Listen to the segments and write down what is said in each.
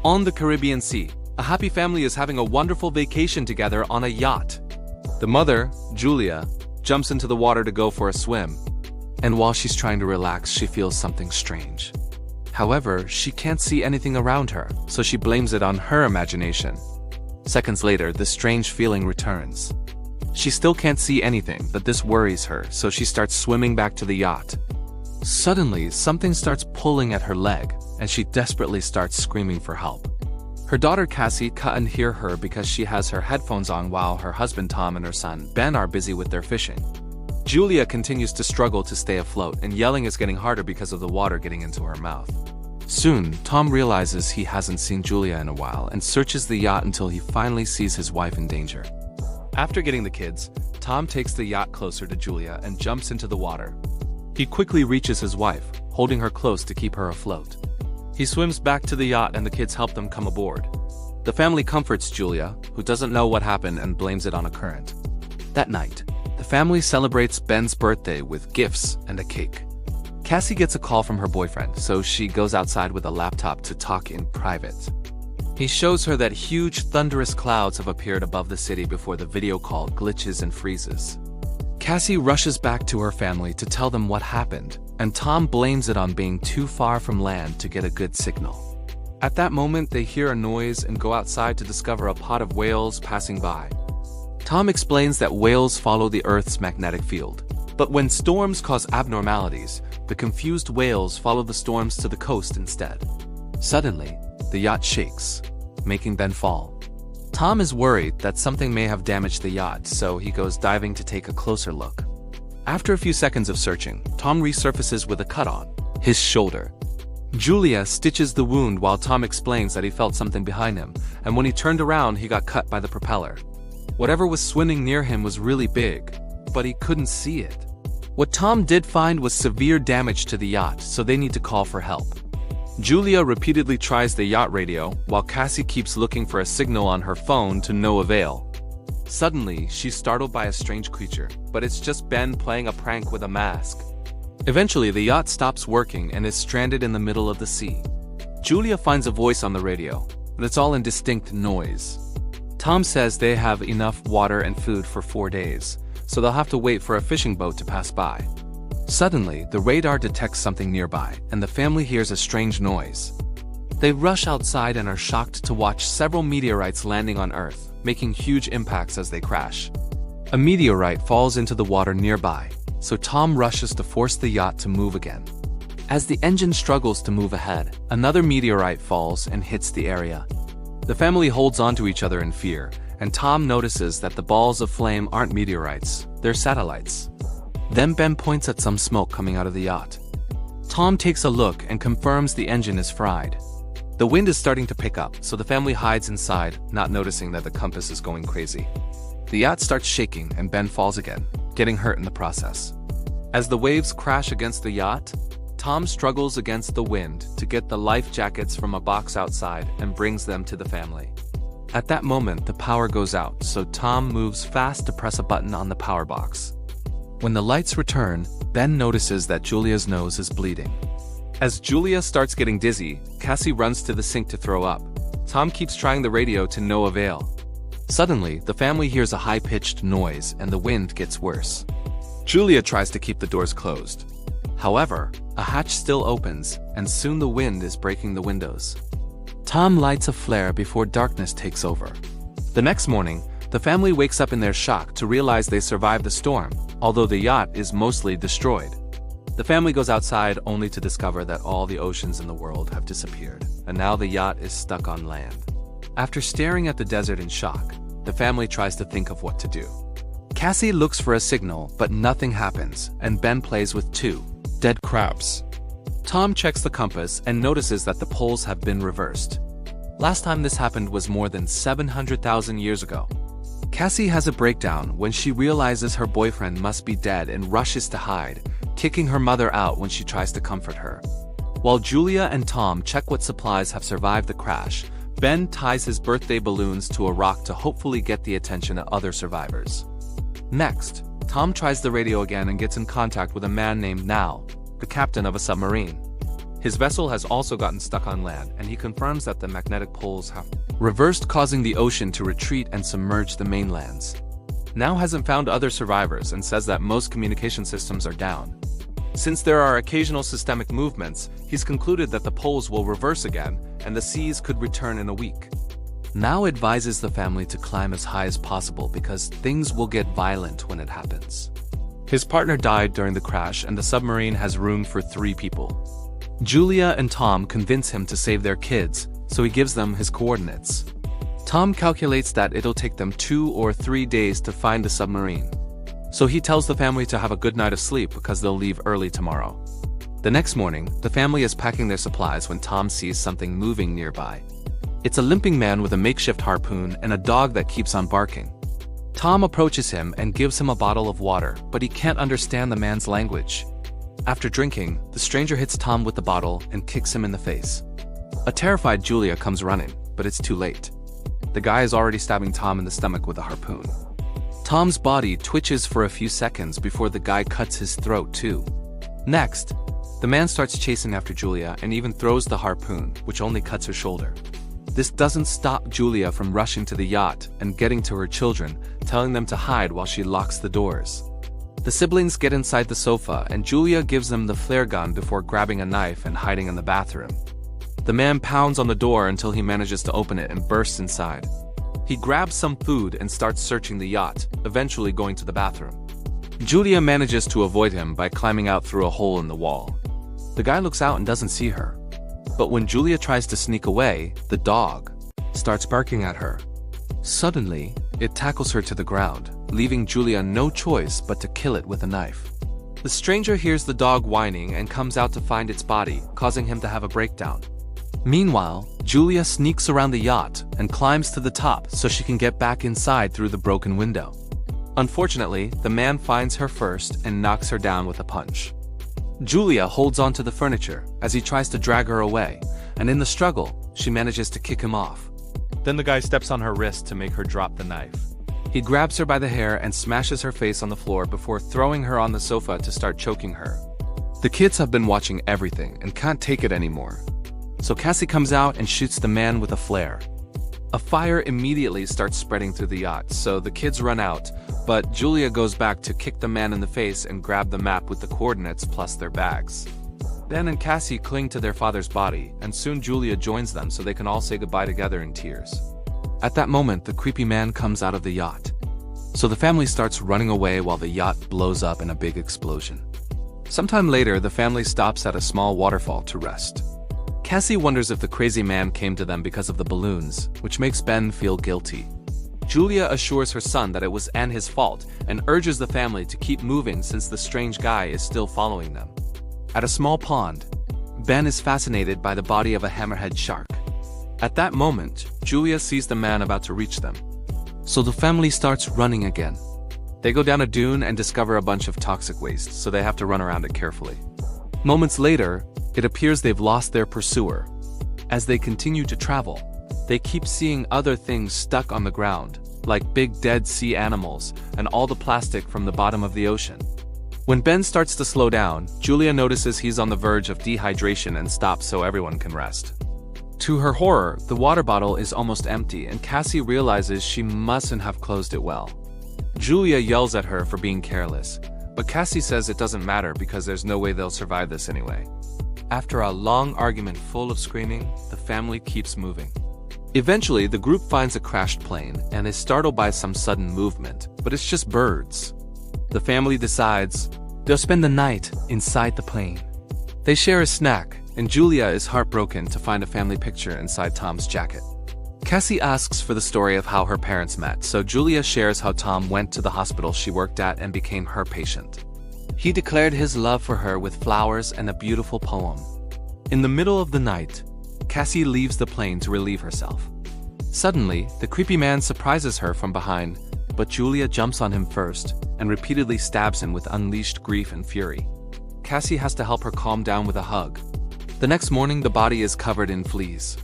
On the Caribbean Sea, a happy family is having a wonderful vacation together on a yacht. The mother, Julia, jumps into the water to go for a swim. And while she's trying to relax, she feels something strange. However, she can't see anything around her, so she blames it on her imagination. Seconds later, the strange feeling returns. She still can't see anything, but this worries her, so she starts swimming back to the yacht. Suddenly, something starts pulling at her leg, and she desperately starts screaming for help. Her daughter Cassie can't hear her because she has her headphones on while her husband Tom and her son Ben are busy with their fishing. Julia continues to struggle to stay afloat, and yelling is getting harder because of the water getting into her mouth. Soon, Tom realizes he hasn't seen Julia in a while and searches the yacht until he finally sees his wife in danger. After getting the kids, Tom takes the yacht closer to Julia and jumps into the water. He quickly reaches his wife, holding her close to keep her afloat. He swims back to the yacht and the kids help them come aboard. The family comforts Julia, who doesn't know what happened and blames it on a current. That night, the family celebrates Ben's birthday with gifts and a cake. Cassie gets a call from her boyfriend, so she goes outside with a laptop to talk in private. He shows her that huge thunderous clouds have appeared above the city before the video call glitches and freezes. Cassie rushes back to her family to tell them what happened, and Tom blames it on being too far from land to get a good signal. At that moment, they hear a noise and go outside to discover a pod of whales passing by. Tom explains that whales follow the Earth's magnetic field, but when storms cause abnormalities, the confused whales follow the storms to the coast instead. Suddenly, the yacht shakes, making Ben fall. Tom is worried that something may have damaged the yacht, so he goes diving to take a closer look. After a few seconds of searching, Tom resurfaces with a cut on his shoulder. Julia stitches the wound while Tom explains that he felt something behind him, and when he turned around, he got cut by the propeller. Whatever was swimming near him was really big, but he couldn't see it. What Tom did find was severe damage to the yacht, so they need to call for help. Julia repeatedly tries the yacht radio, while Cassie keeps looking for a signal on her phone to no avail. Suddenly, she's startled by a strange creature, but it's just Ben playing a prank with a mask. Eventually, the yacht stops working and is stranded in the middle of the sea. Julia finds a voice on the radio, but it's all indistinct noise. Tom says they have enough water and food for 4 days, so they'll have to wait for a fishing boat to pass by. Suddenly, the radar detects something nearby, and the family hears a strange noise. They rush outside and are shocked to watch several meteorites landing on Earth, making huge impacts as they crash. A meteorite falls into the water nearby, so Tom rushes to force the yacht to move again. As the engine struggles to move ahead, another meteorite falls and hits the area. The family holds onto each other in fear, and Tom notices that the balls of flame aren't meteorites, they're satellites. Then Ben points at some smoke coming out of the yacht. Tom takes a look and confirms the engine is fried. The wind is starting to pick up, so the family hides inside, not noticing that the compass is going crazy. The yacht starts shaking and Ben falls again, getting hurt in the process. As the waves crash against the yacht, Tom struggles against the wind to get the life jackets from a box outside and brings them to the family. At that moment, the power goes out, so Tom moves fast to press a button on the power box. When the lights return, Ben notices that Julia's nose is bleeding. As Julia starts getting dizzy, Cassie runs to the sink to throw up. Tom keeps trying the radio to no avail. Suddenly, the family hears a high-pitched noise and the wind gets worse. Julia tries to keep the doors closed. However, a hatch still opens, and soon the wind is breaking the windows. Tom lights a flare before darkness takes over. The next morning, the family wakes up in their shock to realize they survived the storm, although the yacht is mostly destroyed. The family goes outside only to discover that all the oceans in the world have disappeared, and now the yacht is stuck on land. After staring at the desert in shock, the family tries to think of what to do. Cassie looks for a signal, but nothing happens, and Ben plays with 2 dead crabs. Tom checks the compass and notices that the poles have been reversed. Last time this happened was more than 700,000 years ago. Cassie has a breakdown when she realizes her boyfriend must be dead and rushes to hide, kicking her mother out when she tries to comfort her. While Julia and Tom check what supplies have survived the crash, Ben ties his birthday balloons to a rock to hopefully get the attention of other survivors. Next, Tom tries the radio again and gets in contact with a man named Nal, the captain of a submarine. His vessel has also gotten stuck on land, and he confirms that the magnetic poles have reversed, causing the ocean to retreat and submerge the mainlands. Now hasn't found other survivors and says that most communication systems are down. Since there are occasional systemic movements, he's concluded that the poles will reverse again and the seas could return in a week. Now advises the family to climb as high as possible because things will get violent when it happens. His partner died during the crash and the submarine has room for 3 people. Julia and Tom convince him to save their kids, so he gives them his coordinates. Tom calculates that it'll take them 2 or 3 days to find the submarine. So he tells the family to have a good night of sleep because they'll leave early tomorrow. The next morning, the family is packing their supplies when Tom sees something moving nearby. It's a limping man with a makeshift harpoon and a dog that keeps on barking. Tom approaches him and gives him a bottle of water, but he can't understand the man's language. After drinking, the stranger hits Tom with the bottle and kicks him in the face. A terrified Julia comes running, but it's too late. The guy is already stabbing Tom in the stomach with a harpoon. Tom's body twitches for a few seconds before the guy cuts his throat too. Next, the man starts chasing after Julia and even throws the harpoon, which only cuts her shoulder. This doesn't stop Julia from rushing to the yacht and getting to her children, telling them to hide while she locks the doors. The siblings get inside the sofa and Julia gives them the flare gun before grabbing a knife and hiding in the bathroom. The man pounds on the door until he manages to open it and bursts inside. He grabs some food and starts searching the yacht, eventually going to the bathroom. Julia manages to avoid him by climbing out through a hole in the wall. The guy looks out and doesn't see her. But when Julia tries to sneak away, the dog starts barking at her. Suddenly, it tackles her to the ground, leaving Julia no choice but to kill it with a knife. The stranger hears the dog whining and comes out to find its body, causing him to have a breakdown. Meanwhile, Julia sneaks around the yacht and climbs to the top so she can get back inside through the broken window. Unfortunately, the man finds her first and knocks her down with a punch. Julia holds onto the furniture as he tries to drag her away, and in the struggle, she manages to kick him off. Then the guy steps on her wrist to make her drop the knife. He grabs her by the hair and smashes her face on the floor before throwing her on the sofa to start choking her. The kids have been watching everything and can't take it anymore. So Cassie comes out and shoots the man with a flare. A fire immediately starts spreading through the yacht, so the kids run out, but Julia goes back to kick the man in the face and grab the map with the coordinates plus their bags. Ben and Cassie cling to their father's body, and soon Julia joins them so they can all say goodbye together in tears. At that moment, the creepy man comes out of the yacht. So the family starts running away while the yacht blows up in a big explosion. Sometime later, the family stops at a small waterfall to rest. Cassie wonders if the crazy man came to them because of the balloons, which makes Ben feel guilty. Julia assures her son that it was his fault and urges the family to keep moving since the strange guy is still following them. At a small pond, Ben is fascinated by the body of a hammerhead shark. At that moment, Julia sees the man about to reach them. So the family starts running again. They go down a dune and discover a bunch of toxic waste, so they have to run around it carefully. Moments later, it appears they've lost their pursuer. As they continue to travel, they keep seeing other things stuck on the ground, like big dead sea animals and all the plastic from the bottom of the ocean. When Ben starts to slow down, Julia notices he's on the verge of dehydration and stops so everyone can rest. To her horror, the water bottle is almost empty and Cassie realizes she mustn't have closed it well. Julia yells at her for being careless, but Cassie says it doesn't matter because there's no way they'll survive this anyway. After a long argument full of screaming, the family keeps moving. Eventually, the group finds a crashed plane and is startled by some sudden movement, but it's just birds. The family decides they'll spend the night inside the plane. They share a snack, and Julia is heartbroken to find a family picture inside Tom's jacket. Cassie asks for the story of how her parents met, so Julia shares how Tom went to the hospital she worked at and became her patient. He declared his love for her with flowers and a beautiful poem. In the middle of the night, Cassie leaves the plane to relieve herself. Suddenly, the creepy man surprises her from behind, but Julia jumps on him first and repeatedly stabs him with unleashed grief and fury. Cassie has to help her calm down with a hug. The next morning, the body is covered in fleas.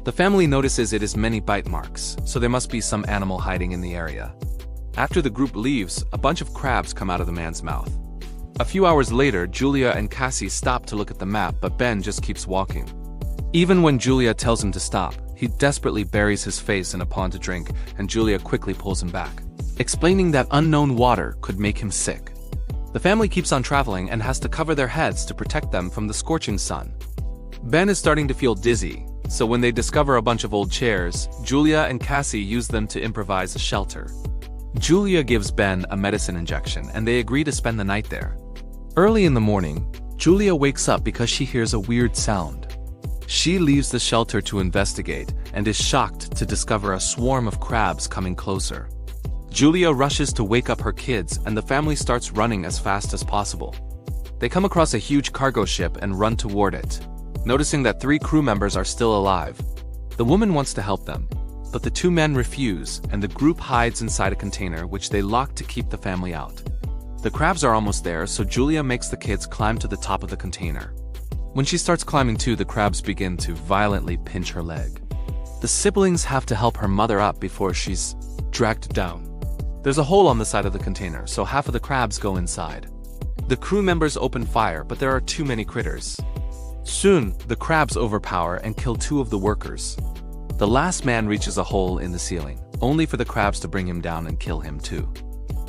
The family notices it has many bite marks, so there must be some animal hiding in the area. After the group leaves, a bunch of crabs come out of the man's mouth. A few hours later, Julia and Cassie stop to look at the map, but Ben just keeps walking. Even when Julia tells him to stop, he desperately buries his face in a pond to drink, and Julia quickly pulls him back, explaining that unknown water could make him sick. The family keeps on traveling and has to cover their heads to protect them from the scorching sun. Ben is starting to feel dizzy, so when they discover a bunch of old chairs, Julia and Cassie use them to improvise a shelter. Julia gives Ben a medicine injection, and they agree to spend the night there. Early in the morning, Julia wakes up because she hears a weird sound. She leaves the shelter to investigate and is shocked to discover a swarm of crabs coming closer. Julia rushes to wake up her kids, and the family starts running as fast as possible. They come across a huge cargo ship and run toward it, noticing that 3 crew members are still alive. The woman wants to help them, but the 2 men refuse, and the group hides inside a container which they lock to keep the family out. The crabs are almost there, so Julia makes the kids climb to the top of the container. When she starts climbing too, the crabs begin to violently pinch her leg. The siblings have to help her mother up before she's dragged down. There's a hole on the side of the container, so half of the crabs go inside. The crew members open fire, but there are too many critters. Soon, the crabs overpower and kill 2 of the workers. The last man reaches a hole in the ceiling, only for the crabs to bring him down and kill him too.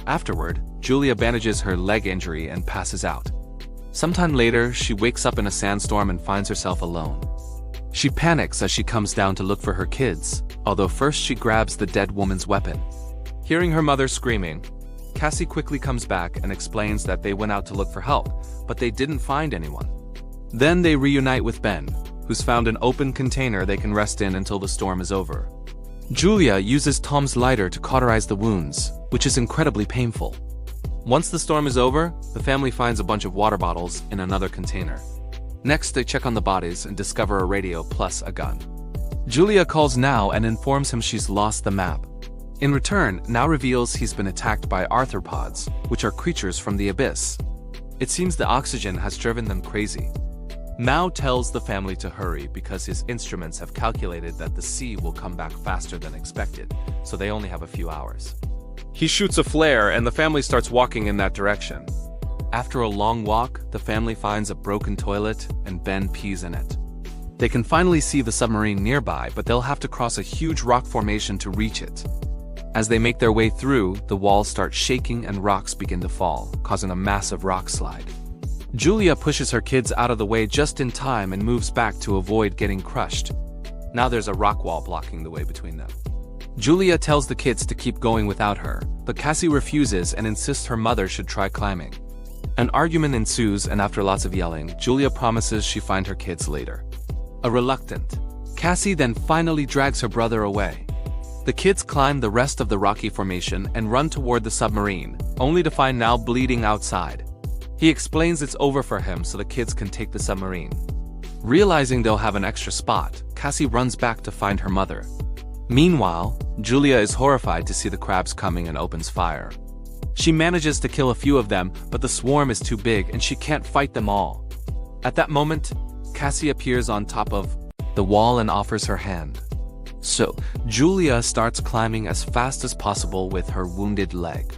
Afterward, Julia bandages her leg injury and passes out. Sometime later, she wakes up in a sandstorm and finds herself alone. She panics as she comes down to look for her kids, although first she grabs the dead woman's weapon. Hearing her mother screaming, Cassie quickly comes back and explains that they went out to look for help, but they didn't find anyone. Then they reunite with Ben, who's found an open container they can rest in until the storm is over. Julia uses Tom's lighter to cauterize the wounds, which is incredibly painful. Once the storm is over, the family finds a bunch of water bottles in another container. Next, they check on the bodies and discover a radio plus a gun. Julia calls Now and informs him she's lost the map. In return, Now reveals he's been attacked by arthropods, which are creatures from the abyss. It seems the oxygen has driven them crazy. Now tells the family to hurry because his instruments have calculated that the sea will come back faster than expected, so they only have a few hours. He shoots a flare and the family starts walking in that direction. After a long walk, the family finds a broken toilet and Ben pees in it. They can finally see the submarine nearby, but they'll have to cross a huge rock formation to reach it. As they make their way through, the walls start shaking and rocks begin to fall, causing a massive rock slide. Julia pushes her kids out of the way just in time and moves back to avoid getting crushed. Now there's a rock wall blocking the way between them. Julia tells the kids to keep going without her, but Cassie refuses and insists her mother should try climbing. An argument ensues, and after lots of yelling, Julia promises she'll find her kids later. A reluctant Cassie then finally drags her brother away. The kids climb the rest of the rocky formation and run toward the submarine, only to find Now bleeding outside. He explains it's over for him so the kids can take the submarine. Realizing they'll have an extra spot, Cassie runs back to find her mother. Meanwhile, Julia is horrified to see the crabs coming and opens fire. She manages to kill a few of them, but the swarm is too big and she can't fight them all. At that moment, Cassie appears on top of the wall and offers her hand. So, Julia starts climbing as fast as possible with her wounded leg.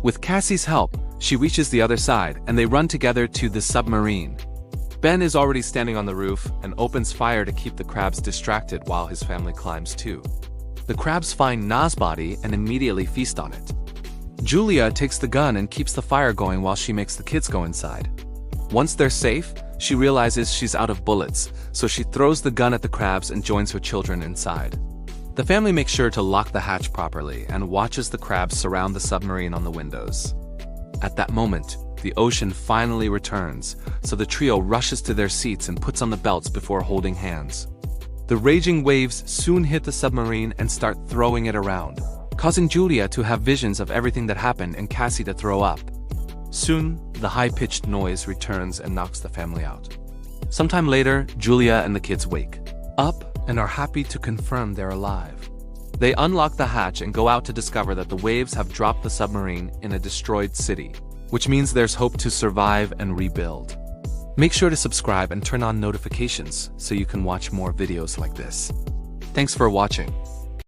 With Cassie's help, she reaches the other side and they run together to the submarine. Ben is already standing on the roof and opens fire to keep the crabs distracted while his family climbs too. The crabs find Na's body and immediately feast on it. Julia takes the gun and keeps the fire going while she makes the kids go inside. Once they're safe, she realizes she's out of bullets, so she throws the gun at the crabs and joins her children inside. The family makes sure to lock the hatch properly and watches the crabs surround the submarine on the windows. At that moment, the ocean finally returns, so the trio rushes to their seats and puts on the belts before holding hands. The raging waves soon hit the submarine and start throwing it around, causing Julia to have visions of everything that happened and Cassie to throw up. Soon, the high-pitched noise returns and knocks the family out. Sometime later, Julia and the kids wake up and are happy to confirm they're alive. They unlock the hatch and go out to discover that the waves have dropped the submarine in a destroyed city, which means there's hope to survive and rebuild. Make sure to subscribe and turn on notifications so you can watch more videos like this. Thanks for watching.